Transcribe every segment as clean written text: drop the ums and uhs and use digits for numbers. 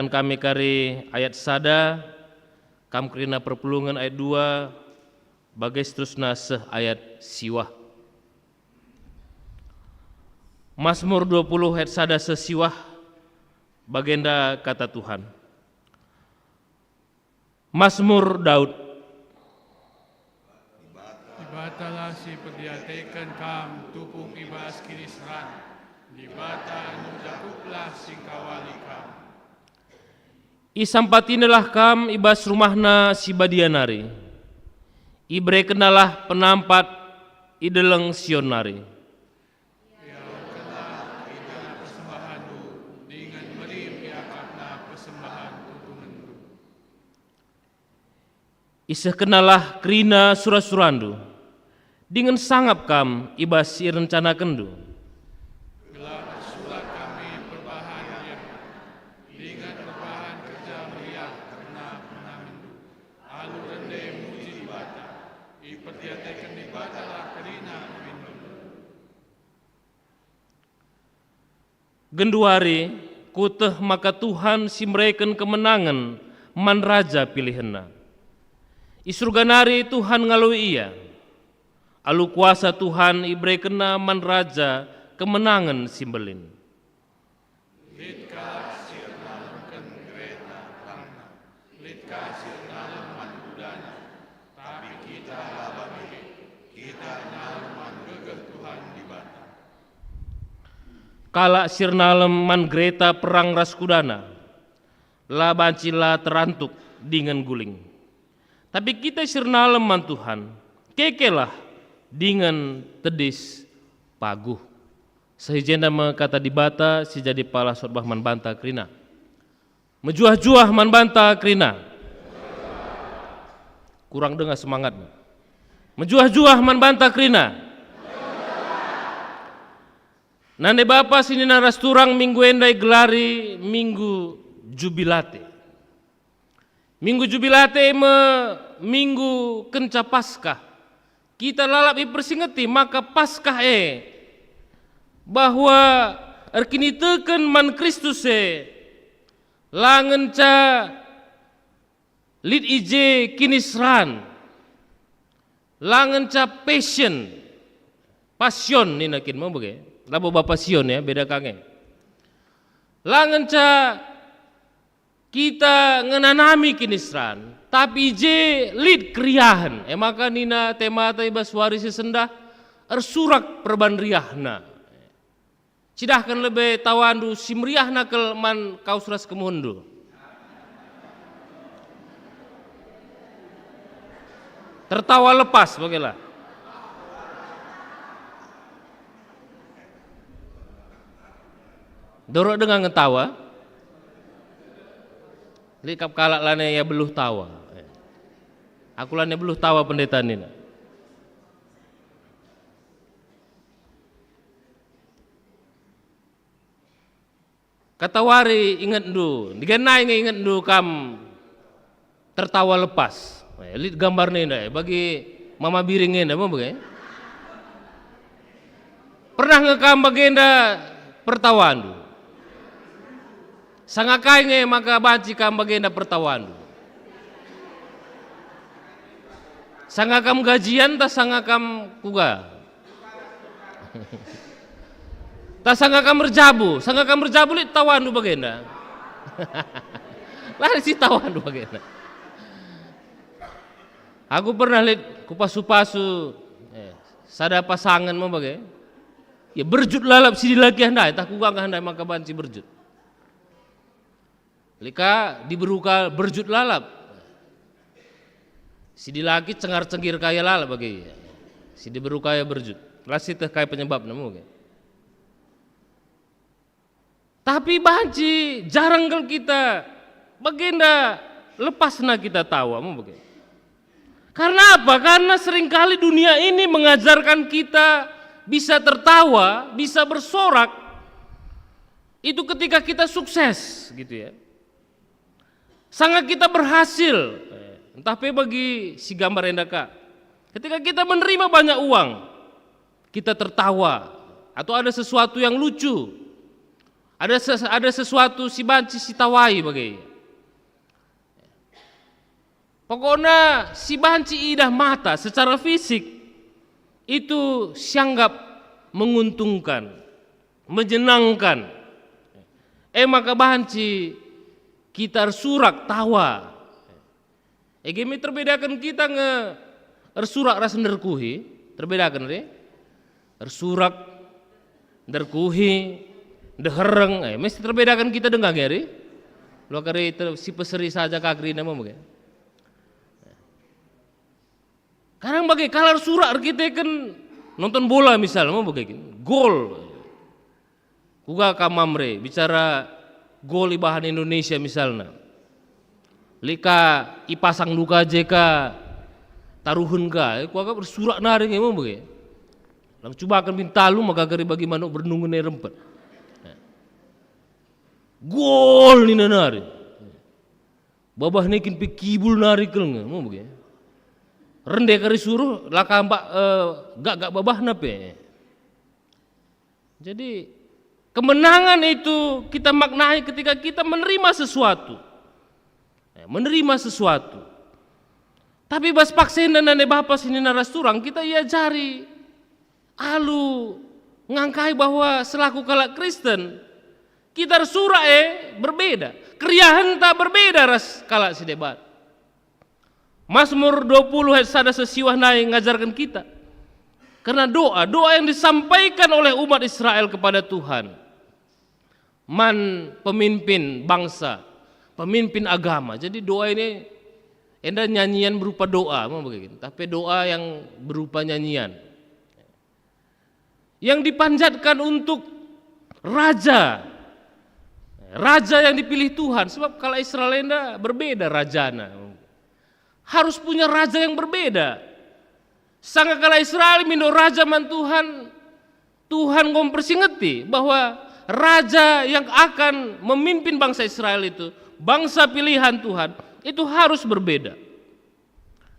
Kami kari ayat sada, kam kerina perpulungan ayat 2, bagai seterusnya seh ayat siwah. Mazmur 20 ayat sada seh siwah, bagenda kata Tuhan. Mazmur Daud. Dibatalah si perdiatekan kam tupung ibas kinisran, dibata nujakuplah si kawali kam. Isampatinalah kam ibas rumahna si badianari, ibre kenalah penampat ideleng sionari. Ya kelah idana persembahandu, dengan merim yakapna persembahan tuntungandu. Iseh kenalah kerina surasurandu, dengan sangap kam ibas si rencana kendu. Gelar sulat kami perbahan ya, dengan perbahan kerja meriah karena menamendu. Alu rende muji dibata, iperdiatekan dibatalah kerina minum. Genduari kuteh maka Tuhan si mereken kemenangan man raja pilihenna. Isurganari Tuhan ngalui ia, alu kuasa Tuhan ibrekena man raja kemenangan simbelin. Litka sirnalemkan kereta pangna, litka sirnaleman udana, tapi kita labagi, kita naleman gegeh Tuhan dibata. Kala sirnalem man greta perang raskudana, la bancila terantuk dengan guling. Tapi kita sirnalem man Tuhan, kekelah dengan tedis paguh. Sehijenda kata dibata si jadi pala sorbah man banta krina. Mejuah-juah man banta krina. Kurang dengar semangatnya. Mejuah-juah man banta krina. Nande bapa sini naras turang minggu endai gelari minggu jubilate. Minggu jubilate minggu kenca Paskah. Kita lalap ipersingeti maka Paskah bahwa erkini teken man Kristus langen ca lid ije kinisran langen ca passion ni nakin mau bege labo bapa sion ya beda kange langen ca kita ngenanami kinisran tapi je lid kriahan maka nina tema ibas warisi sendah ersurak perbandriahna cidahkan lebih tawandu simriahna kelman kau suras kemundu tertawa lepas bagilah dorok dengan ngetawa likap kalak lane ya beluh tawa aku lane beluh tawa pendeta nina kata wari ingat du digenai ingat du kam tertawa lepas lihat gambar nina bagi mama biring nina mau bagi pernah ngekam bagenda pertawaan du sangakai maka banci kam bagenda pertawaan du sangakam gajian tak sangakam kuga tak sangakam berjabu lihat tawan du bagenda lah si tawan du bagenda aku pernah lihat kupasu-pasu sada pasangan mau bagai ya berjut lalap si laki handai tak kuga handai maka banci berjut lika diberuka berjut lalap si laki cengar-cengir kaya lalap bagi si diberuka ya berjut lasi teh kaya penyebab namu bagai tapi banci jarang kalau kita bagenda lepasna kita tawa mau bagai karena apa? Karena seringkali dunia ini mengajarkan kita bisa tertawa, bisa bersorak itu ketika kita sukses gitu ya. Sangat kita berhasil. Tapi bagi si gambar endaka, ketika kita menerima banyak uang, kita tertawa atau ada sesuatu yang lucu, Ada sesuatu si banci si tawai bagai. Pokoknya si banci idah mata secara fisik itu sianggap menguntungkan, menyenangkan. Maka banci kita surak tawa. Gimi terbedakan kita surak ras nerkuhi, terbedakan re. Surak nerkuhi, dehereng, mesti terbedakan kita dengan gari. Lo kari si peseri saja kagri nama mungkin. Karena bagi kalau surat kita kan nonton bola misalnya mau begini, gol, kuga kamamre bicara gol ibahan Indonesia misalnya, lika ipasang duka jeka taruhun ka, kuga bersurat naring mau begini, lang coba akan minta lu maka kari bagaimana bernungun rempet, gol ni nari, babah nekin pikibul nari keleng mau begini. Rendek kari suruh laka mbak gak babah nape. Jadi kemenangan itu kita maknai ketika kita menerima sesuatu. Menerima sesuatu. Tapi bas paksen dan nane bapak sini naras turang kita ia jari alu ngangkai bahwa selaku kalak Kristen kita surah berbeda. Kriahan tak berbeda ras kalak si debat. Mazmur 20 ayat sada sesiwah naik ngajarkan kita. Karena doa yang disampaikan oleh umat Israel kepada Tuhan. Man pemimpin bangsa, pemimpin agama. Jadi doa ini enda nyanyian berupa doa, tapi doa yang berupa nyanyian. Yang dipanjatkan untuk raja. Raja yang dipilih Tuhan, sebab kalau Israel enda berbeda rajana. Harus punya raja yang berbeda. Sangka kala Israel mindo raja man Tuhan mempersingeti bahwa raja yang akan memimpin bangsa Israel itu, bangsa pilihan Tuhan, itu harus berbeda.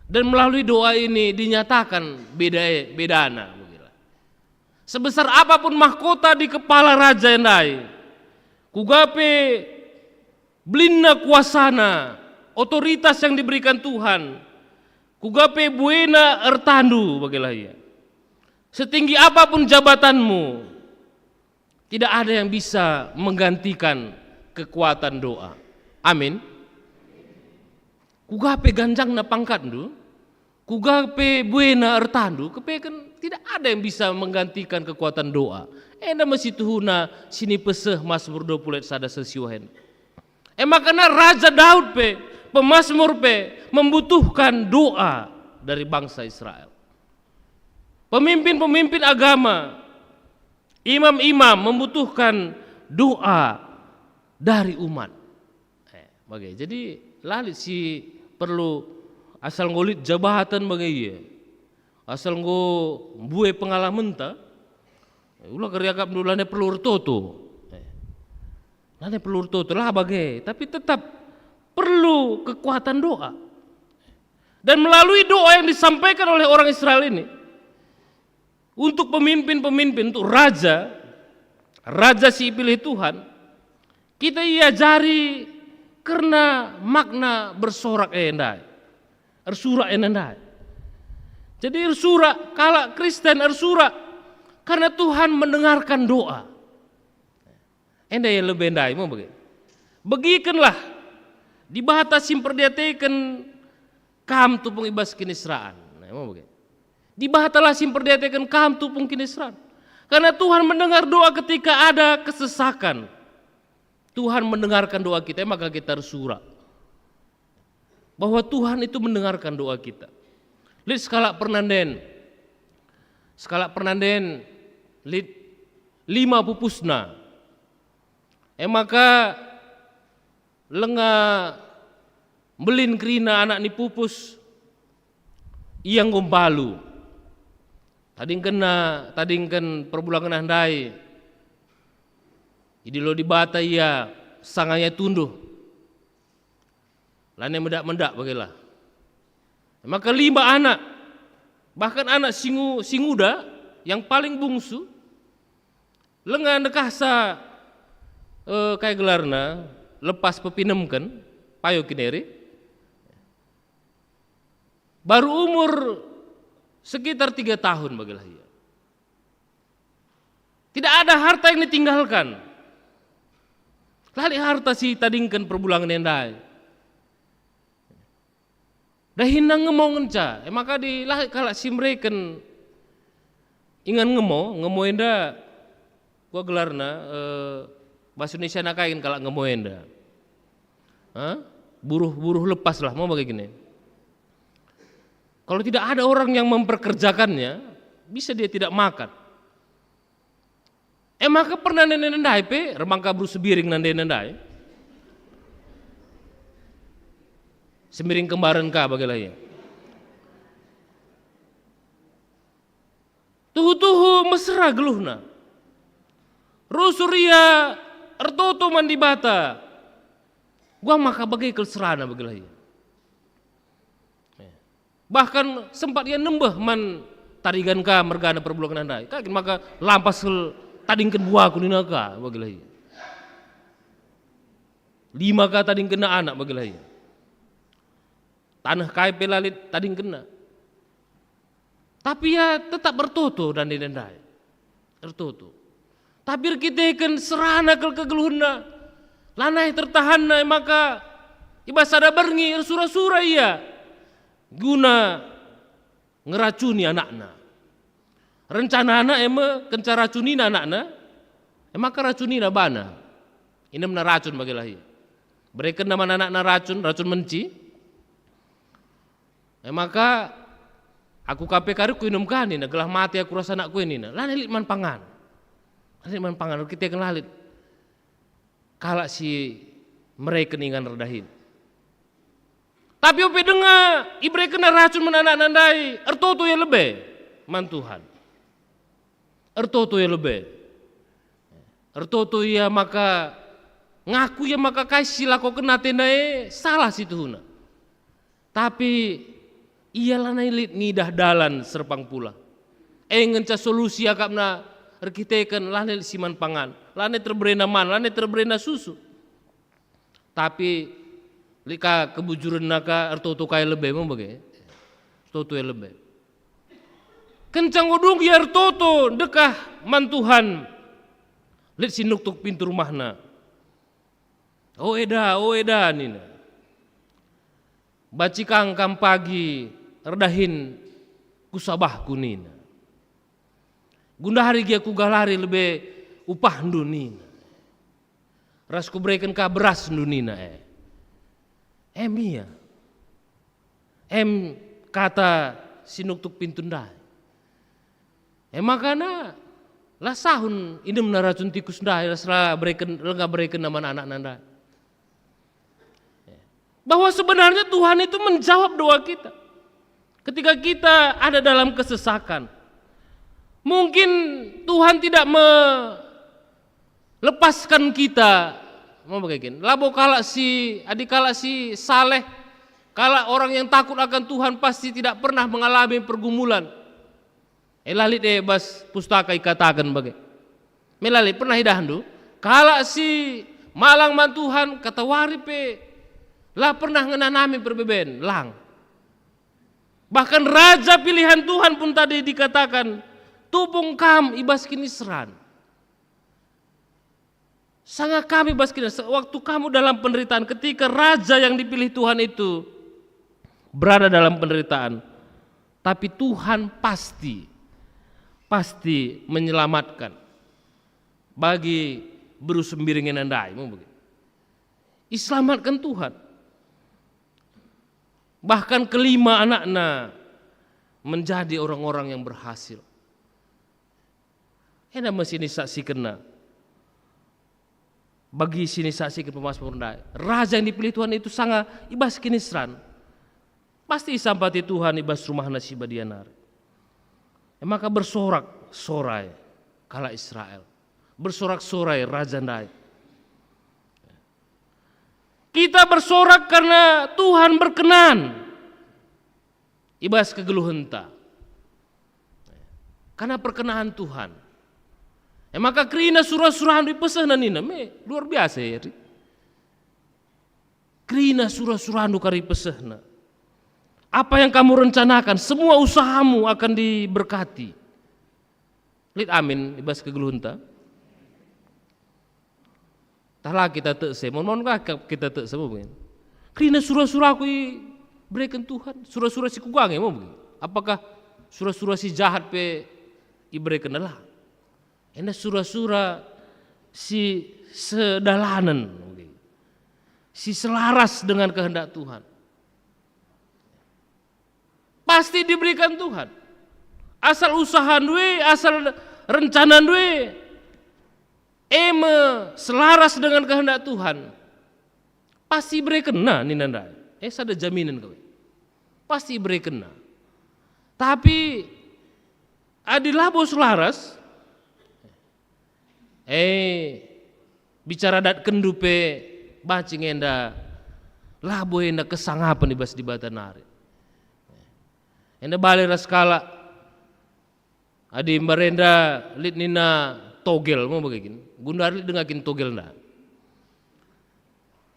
Dan melalui doa ini dinyatakan bedana. Sebesar apapun mahkota di kepala raja yang lain, kugape blinna kuasana, otoritas yang diberikan Tuhan, kugape buena ertandu bagilah ya. Setinggi apapun jabatanmu, tidak ada yang bisa menggantikan kekuatan doa. Amin. Kugape ganjang na pangkat du, kugape buena ertandu, kepekan tidak ada yang bisa menggantikan kekuatan doa. Enda masih tuhuna sini peseh Mazmur 20 ayat sada sesiwahen. Makanya Raja Daud pemazmur membutuhkan doa dari bangsa Israel. Pemimpin-pemimpin agama, imam-imam membutuhkan doa dari umat. Jadi lalit si perlu asal ngolit jabatan bagai asal ngo buai pengalaman ta, ulah keriakap dulane perlu toto. Nane perlu toto lah bagai, tapi tetap perlu kekuatan doa. Dan melalui doa yang disampaikan oleh orang Israel ini untuk pemimpin-pemimpin, untuk raja si pilih Tuhan, kita iajari karena makna bersorak endai, ersurak endai. Jadi ersurak kala Kristen ersurak karena Tuhan mendengarkan doa. Endai yang lebih endai mau begitu. Begikanlah dibatasi perdiateken kam tupung ibas kinisraan. Dibatalah simperdiateken kam tupung kinisraan. Karena Tuhan mendengar doa ketika ada kesesakan. Tuhan mendengarkan doa kita, maka kita bersurak bahwa Tuhan itu mendengarkan doa kita. Lid skala pernanden lid 5 pupusna. Maka lenga belin kerina anak ni pupus yang gombalu. Tadingkan perbulangan handai. Jadi lo dibata ia sanganya tunduh. Lane mendak bagilah. Maka 5 anak, bahkan anak singuda yang paling bungsu, lengan dekasa kayak gelarna lepas pepinemkan payo kineri baru umur sekitar 3 tahun bagilah ia. Tidak ada harta yang ditinggalkan. Lali harta si tadingkan perbulangan endai. Dah hinang ngemo ngenca, maka di lah kalau si mereken ingan ngemo enda, gua gelarna bahasa Indonesia nakain kalau ngemo enda, buruh lepas lah mau begini. Kalau tidak ada orang yang memperkerjakannya, bisa dia tidak makan. Maka pernah nendai pe remangka buru sebiring nendai. Semiring kembaran ka bagaimana ya. Tuhu mesra geluhna. Rusuria ertoto mandi bata. Gua maka bagai kelserana bagaimana ya. Bahkan sempat dia nembah man tarigan ka mergana perbulangan andai. Kakin maka lampas tadingkan buah kunina ka bagaimana ya. 5 ka tadingkan anak bagaimana ya. Tanah kai pelalit tading kena. Tapi ya tetap bertoto dan didendai. Bertoto. Tapi kita kan serana kegeluhna. Lanai tertahanna maka ibasada berngi sura-sura iya. Guna ngeracuni anakna. Rencana anak kenca racuni anakna. Maka racuni bana. Ini mena racun bagi lahir. Berikan nama anakna racun menci. Maka aku kape kari ku inum kani na gelah mati aku rasa anakku ini na lalit man pangan kita akan lalit kalak si mereka ningan redahin tapi ope dengar ibre kena racun menanak nandai ertoto ya lebih man Tuhan ertoto ya lebih ertoto ya maka ngaku ya maka kasih lako kena tendai salah situ na tapi ialah nailit ngidah dalan serpang pula. Ngenca solusi akapna rekiteken lane siman pangan, lane terberena man, lane terberena susu. Tapi lika kebujuran naka ertoto kaya lebih mau bagai, ertoto ya lebih. Kencang udung ya ertoto dekah man Tuhan. Lit sinuk tuk pintu rumahna. Oh eda nina. Baci kangkam pagi redahin kusabah kunina. Gunda hari dia kugalari lebih upah ndunina. Ras kubrekan ka beras ndunina Mia. Kata sinuktuk pintundai. Makana lah sahun ini menaracun tikus ndai lah bereken nama anak nanda. Bahwa sebenarnya Tuhan itu menjawab doa kita. Ketika kita ada dalam kesesakan, mungkin Tuhan tidak melepaskan kita. Mau begini, labo kala si Saleh, kala orang yang takut akan Tuhan pasti tidak pernah mengalami pergumulan. Lalit bas pustaka ikatakan bagai. Melalit pernah hidahandu, kala si malang man Tuhan kata waripe lah pernah ngenanami perbeben lang. Bahkan raja pilihan Tuhan pun tadi dikatakan tupung kam ibas kini seran. Sangat kami ibas kini waktu kamu dalam penderitaan ketika raja yang dipilih Tuhan itu berada dalam penderitaan. Tapi Tuhan pasti menyelamatkan bagi berusembiringin andai. Diselamatkan Tuhan. Bahkan kelima anaknya menjadi orang-orang yang berhasil. Enak sini saksi kena. Bagi sini saksi ke Mazmur ndai. Raja yang dipilih Tuhan itu sangat ibas kinisran. Pasti sampati Tuhan ibas rumah nasi badianar. Maka bersorak-sorai kala Israel. Bersorak-sorai raja ndai. Kita bersorak karena Tuhan berkenan. Ibas kegeluhenta. Karena perkenan Tuhan. Maka krina surah-surah di pesanan nina luar biasa ya. Krina surah-surah kari pesahna. Apa yang kamu rencanakan, semua usahamu akan diberkati. Lid amin, ibas kegelunta. Tahlah kita tekse, mohon kita tekse mau begini. Krina surah-surah aku berikan Tuhan, surah-surah si kugang ya mau begini. Apakah surah-surah si jahat pe iberikan lah? Ini surah-surah si sedalanan, si selaras dengan kehendak Tuhan. Pasti diberikan Tuhan. Asal usaha duwe, asal rencana duwe, selaras dengan kehendak Tuhan. Pasti berikan ninanda. Ada jaminan kau. Pasti berikan. Tapi adilah bos selaras. Bicara dat kendupe bacing enda labo enda kesangapan ibas di batanari. Enda balik raskala adi marenda lit nina togel mau begini. Gundar lit dengakin togel na.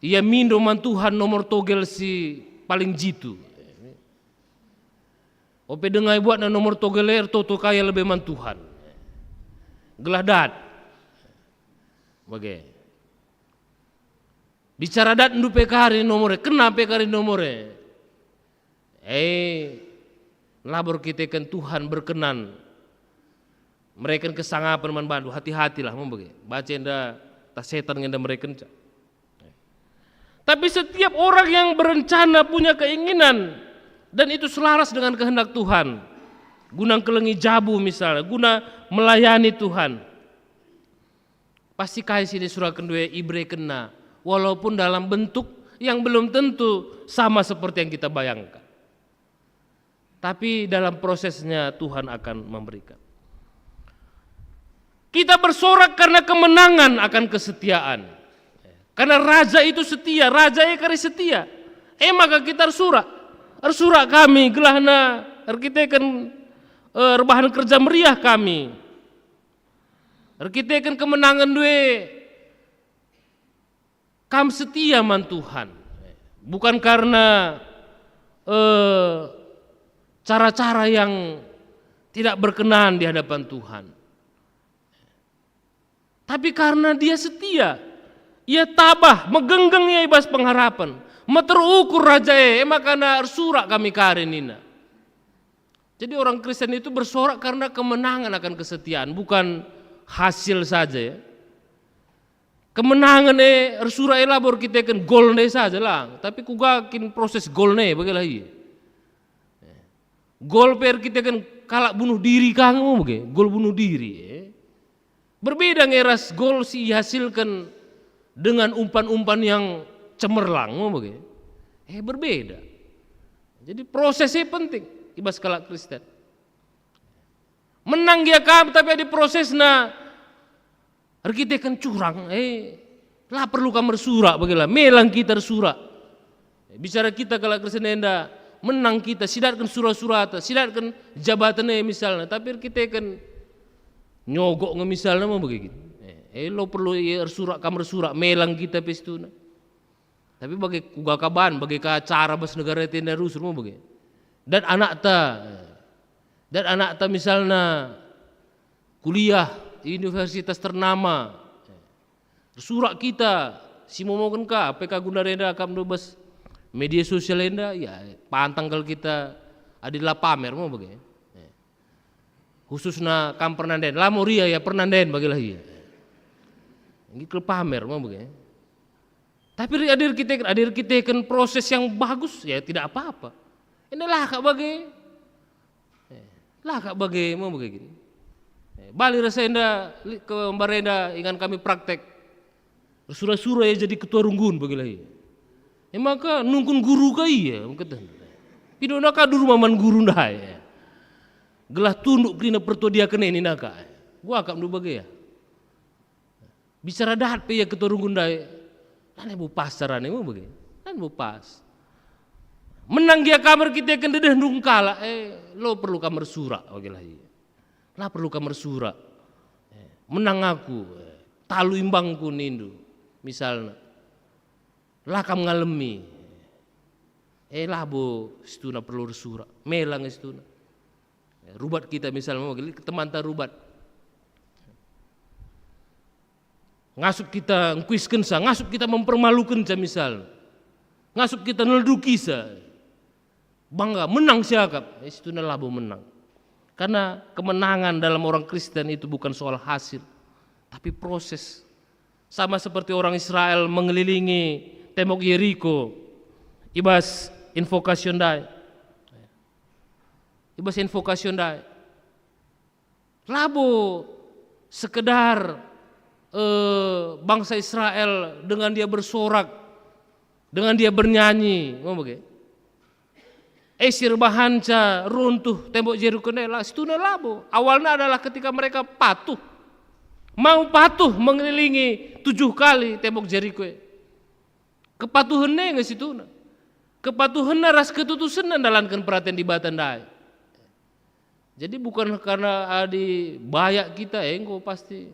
Ia mindo man Tuhan nomor togel si paling jitu. Ope dengai buat na nomor togeler toto kaya lebih man Tuhan. Gelah dat. Bagai. Bicara dat ndu pekari nomore, kena pekari nomore. Labor kita kan Tuhan berkenan. Mereka kesangapan man bandu, hati-hatilah mau bagai. Baca enda tak setan ngenda mereka. Tapi setiap orang yang berencana punya keinginan dan itu selaras dengan kehendak Tuhan. Guna kelengi jabu misalnya, guna melayani Tuhan. Pasti kasih di surah kedua ibre kena, walaupun dalam bentuk yang belum tentu sama seperti yang kita bayangkan. Tapi dalam prosesnya Tuhan akan memberikan. Kita bersorak karena kemenangan akan kesetiaan. Karena raja itu setia, raja kari setia. Maka kita arsurak kami gelahna kita kan rebahan kerja meriah kami. Kita kan kemenangan duwe kam setia man Tuhan. Bukan karena cara-cara yang tidak berkenan di hadapan Tuhan. Tapi karena dia setia, ia tabah, megenggeng ia ibas pengharapan. Terukur raja makana arsurak kami karenina. Jadi orang Kristen itu bersorak karena kemenangan akan kesetiaan, bukan hasil saja ya. Kemenangan arsurak labor kita kan gol saja lah, tapi kugakin proses gol bagaimana iya. Gol per kita kan kalak bunuh diri kamu bagai, gol bunuh diri. Berbeda ngeras gol si hasilkan dengan umpan-umpan yang cemerlang bagai. Berbeda. Jadi prosesnya penting ibas kalak Kristen. Menang dia kam tapi ada prosesna kita kan curang lah perlu kamar surak bagilah melang kita surak. Bicara kita kalau Kristen enda menang kita sidatkan surat-surat sidatkan jabatannya misalnya tapi kita kan nyogok misalnya mau begitu. Lo perlu surak kamar surak melang kita pestuna. Tapi bagi kugakaban bagi cara bas negara tenda rusuh mau begitu. Dan anak ta misalnya kuliah di universitas ternama surak kita si momogen ka PK Gunarenda kam dobas media sosial enda ya pantang kalau kita adilah pamer mau bagai khususna kam pernanden lamoria ya pernanden bagilah iya ini ke pamer mau bagai tapi adir kita kan proses yang bagus ya tidak apa-apa inilah kak bagai mau begini. Bali rasa enda ke Mbarenda ingan kami praktek. Surah-surah ya jadi ketua runggun bagilah. Maka nungkun guru kai ya mungkin. Pidona ka dulu maman guru dah ya. Gelah tunduk krina pertua dia kene ini naka. Gua akak nu bagai ya. Bicara dahat pe ya ketua runggun dah. Lan bu pasarane mau bagai. Lan bu pas. Menang dia kamar kita kan dedah nungkala lo perlu kamar surak bagilah. Lah perlu kamar surak. menang aku, talu imbangku nindu, misalnya, lakam ngalemi, labo setuna perlu surak, melang setuna, rubat kita misalnya, teman tak rubat, ngasuk kita ngkuiskan sa, ngasuk kita mempermalukan sa misal, ngasuk kita nelduki sa, bangga menang siakap, setuna labo menang. Karena kemenangan dalam orang Kristen itu bukan soal hasil, tapi proses. Sama seperti orang Israel mengelilingi tembok Yeriko, ibas invocation dai. Ibas invocation dai. Labo sekedar bangsa Israel dengan dia bersorak, dengan dia bernyanyi, ngomong begitu. Esir bahanca runtuh tembok Yeriko nela setuna labo. Awalnya adalah ketika mereka patuh, mau patuh mengelilingi 7 kali tembok Yeriko. Kepatuhannya nggak situna. Kepatuhannya ras ketutusan dalankan perhatian di batandai. Jadi bukan karena adi bayak kita, engko pasti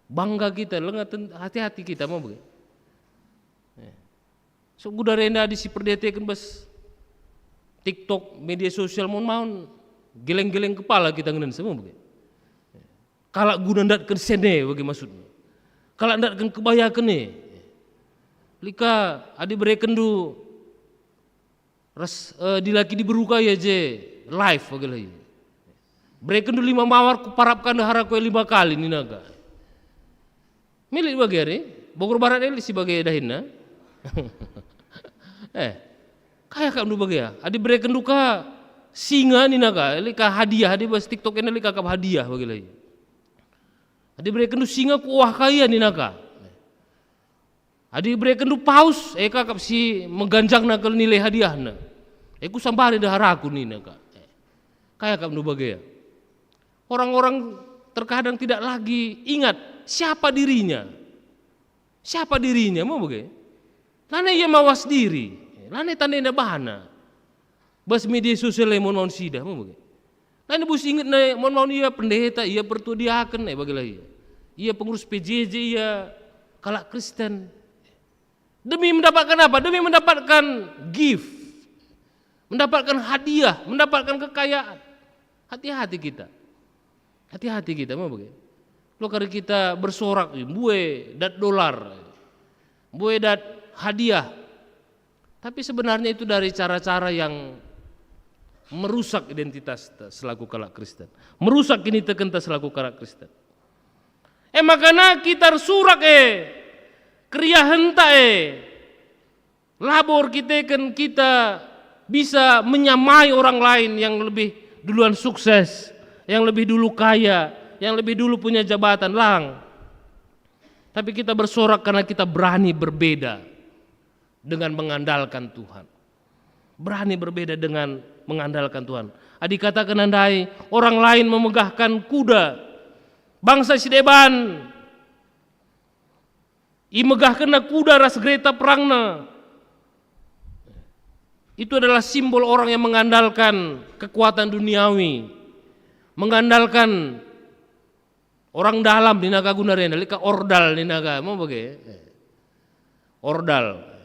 bangga kita, lengat hati-hati kita mau begitu. So guda renda di si perdetekan bas. TikTok, media sosial mau geleng-geleng kepala kita ngenen semua begitu. Kalau guna ndatkan sene bagi maksudnya. Kalau ndatkan kebayakan nih. Lika adi berekendu ras dilaki diberuka ya je live bagi lagi. Berekendu 5 mawar kuparapkan dahara koe 5 kali ni naga. Milik bagi hari Bogor Barat ini si bagi dahina. Kayak kamu bagi ya, adi berikan duka singa ni naga, lika hadiah, adi bas TikTok ini lika kap hadiah bagi lagi. Adi berikan du singa kuah kaya ni naga. Adi berikan du paus, kap si mengganjang nakal nilai hadiahna. Ku sambari daharaku ni naga. Kayak kamu bagi ya. Orang-orang terkadang tidak lagi ingat siapa dirinya. Siapa dirinya mau bagi? Karena ia mawas diri. Lane tanda indah bahana, bas media sosial mon sida, mau bagi. Lane bus inget na mon ia pendeta, ia pertudiakan, bagi lagi. Ia pengurus PJJ, ia kalak Kristen. Demi mendapatkan apa? Demi mendapatkan gift, mendapatkan hadiah, mendapatkan kekayaan. Hati-hati kita, mau bagi. Lo kali kita bersorak, buwe dat dolar, buwe dat hadiah. Tapi sebenarnya itu dari cara-cara yang merusak identitas selaku kalak Kristen. Merusak ini tekenta selaku kalak Kristen. Makanya kita surak kriya henta labor kita kan kita bisa menyamai orang lain yang lebih duluan sukses, yang lebih dulu kaya, yang lebih dulu punya jabatan lang. Tapi kita bersorak karena kita berani berbeda dengan mengandalkan Tuhan. Berani berbeda dengan mengandalkan Tuhan. Adik katakan andai orang lain memegahkan kuda, bangsa Sideban imegahkan kuda ras gereta perangna. Itu adalah simbol orang yang mengandalkan kekuatan duniawi, mengandalkan orang dalam di naga gunarena, lika ordal di naga, mau bagai ordal.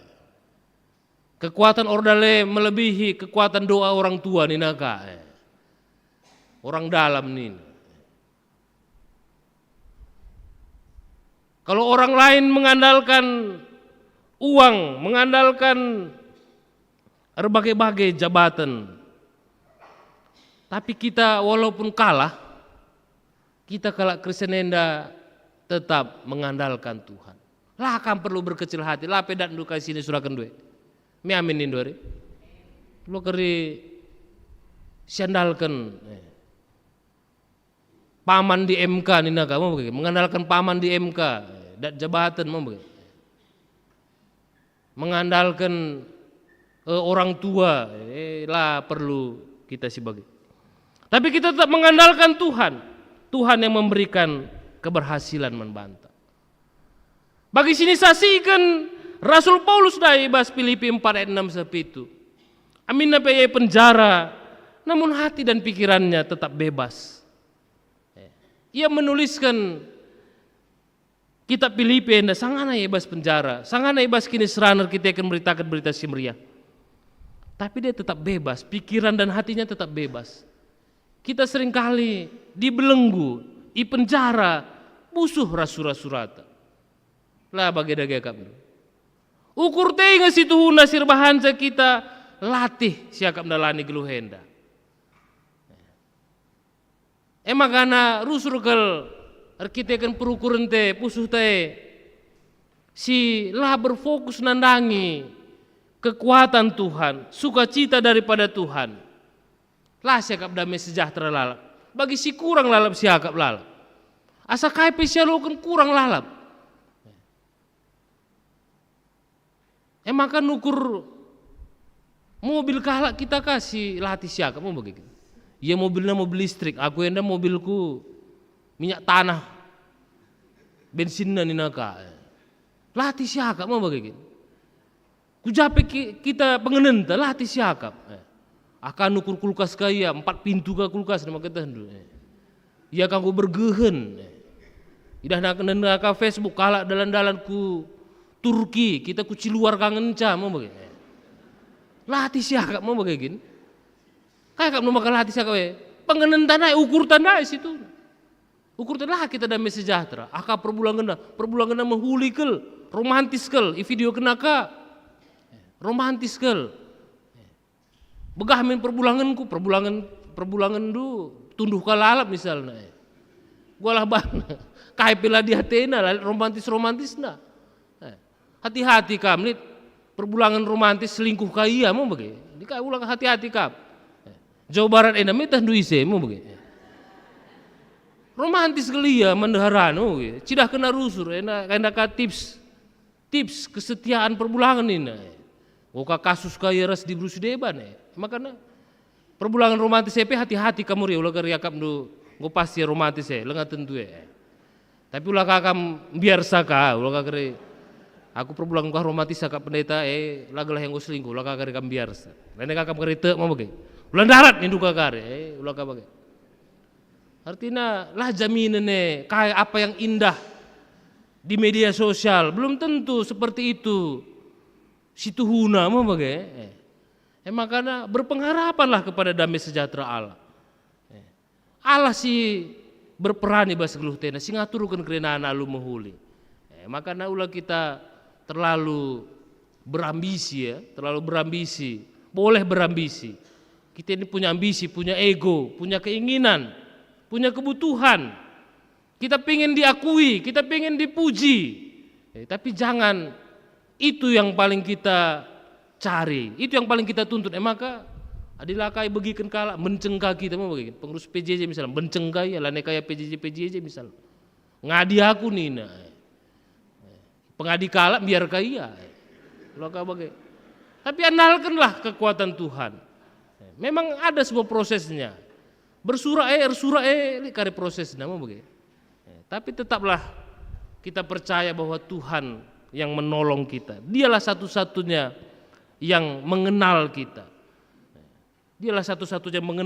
Kekuatan ordale melebihi kekuatan doa orang tua ni naga. Orang dalam ni. Kalau orang lain mengandalkan uang, mengandalkan berbagai-bagai jabatan, tapi kita walaupun kalah, kita kalak Kristen enda tetap mengandalkan Tuhan. Lah kan perlu berkecil hati. Lah pedan duka sini surakan duit. Mi amin indori. Lo keri sandalkan paman di MK ni naga mau begitu. Mengandalkan paman di MK dan jabatan mau begitu. Mengandalkan orang tua lah perlu kita sebagai. Tapi kita tetap mengandalkan Tuhan. Tuhan yang memberikan keberhasilan membantah. Bagi sini saksikan Rasul Paulus dari bahas Filipi 4 ayat 6 sampai itu. Amin apa penjara, namun hati dan pikirannya tetap bebas. Ia menuliskan kitab Filipi enda sangana ibas penjara, sangana ibas kini seraner kita akan beritakan berita si meriah. Tapi dia tetap bebas, pikiran dan hatinya tetap bebas. Kita seringkali dibelenggu, di penjara, musuh rasura-surata. Lah bagi daga kami. Ukur tenga situ huna sirbahansa kita latih siakap dalani geluhenda. Makana rusurkel kita akan perukuran te pusuh te si lah berfokus nandangi kekuatan Tuhan, sukacita daripada Tuhan. Lah siakap damai sejahtera lalap. Bagi si kurang lalap siakap lalap. Asa kai pesialokan kurang lalap. Maka nukur mobil kalak kita kasih latih siakap mau begitu. Ya mobilnya mobil listrik, aku enda mobilku minyak tanah, bensinnya ninaka. Latih siakap mau begitu. Kujape kita pengenenta latih siakap. Akan ukur kulkas kaya 4 pintu ke kulkas nama kita hendu. Ya kan ku bergehen. Idah nak Facebook kalak dalan-dalan ku Turki kita ku ciluar kangen ca mau begitu. Latih siakap mau begitu. Kayak kap makan latih siakap pengenenta naik ukur tanda situ. Ukur tanda kita damai sejahtera. Aka perbulan gena menghulikel, romantiskel, i video kenaka. Romantiskel. Begah min perbulanganku, perbulangan du tunduh kalalap misalnya. Gua lah bang, kai pila di hatena romantis na. Hati-hati kam, perbulangan romantis selingkuh kaya mau bagi. Di kai ulang hati-hati kam. Jawa Barat ena metah duise mau bagi. Romantis gelia mendaharan, cidah kena rusur, enak ka tips kesetiaan perbulangan ini. Oka kasus kaya ras di Bruce Deban makanya perbulangan romantis hati-hati kamu ulah kariakap do go pasti romantis lenga tentu tapi ulah kakam biasa ka ulah kari aku perbulangan kah romantis ka pendeta lagalah yang go selingkuh ulah kari kam biasa lain kakam kari teu mau bage ulah darat nindu ka kari ulah ka bage artinya lah jaminan kayak apa yang indah di media sosial belum tentu seperti itu situ huna mau bagai, makanya berpengharapanlah kepada damai sejahtera Allah. Allah si berperan di bahasa geluh tena, si ngaturkan kerenaan alu menghuli. Makanya ulah kita terlalu berambisi terlalu berambisi, boleh berambisi. Kita ini punya ambisi, punya ego, punya keinginan, punya kebutuhan. Kita pengen diakui, kita pengen dipuji, tapi jangan itu yang paling kita cari, itu yang paling kita tuntut. Maka adilakai begikan kala mencengka kita mau begitu. Pengurus PJJ misalnya mencengka ya lane kaya PJJ misalnya. Ngadi aku nina. Pengadi kala biar kaya. Laka bagai. Tapi andalkanlah kekuatan Tuhan. Memang ada sebuah prosesnya. Bersurah kare prosesnya mau begitu. Tapi tetaplah kita percaya bahwa Tuhan yang menolong kita. Dialah satu-satunya yang mengenal kita. Dialah satu-satunya mengenal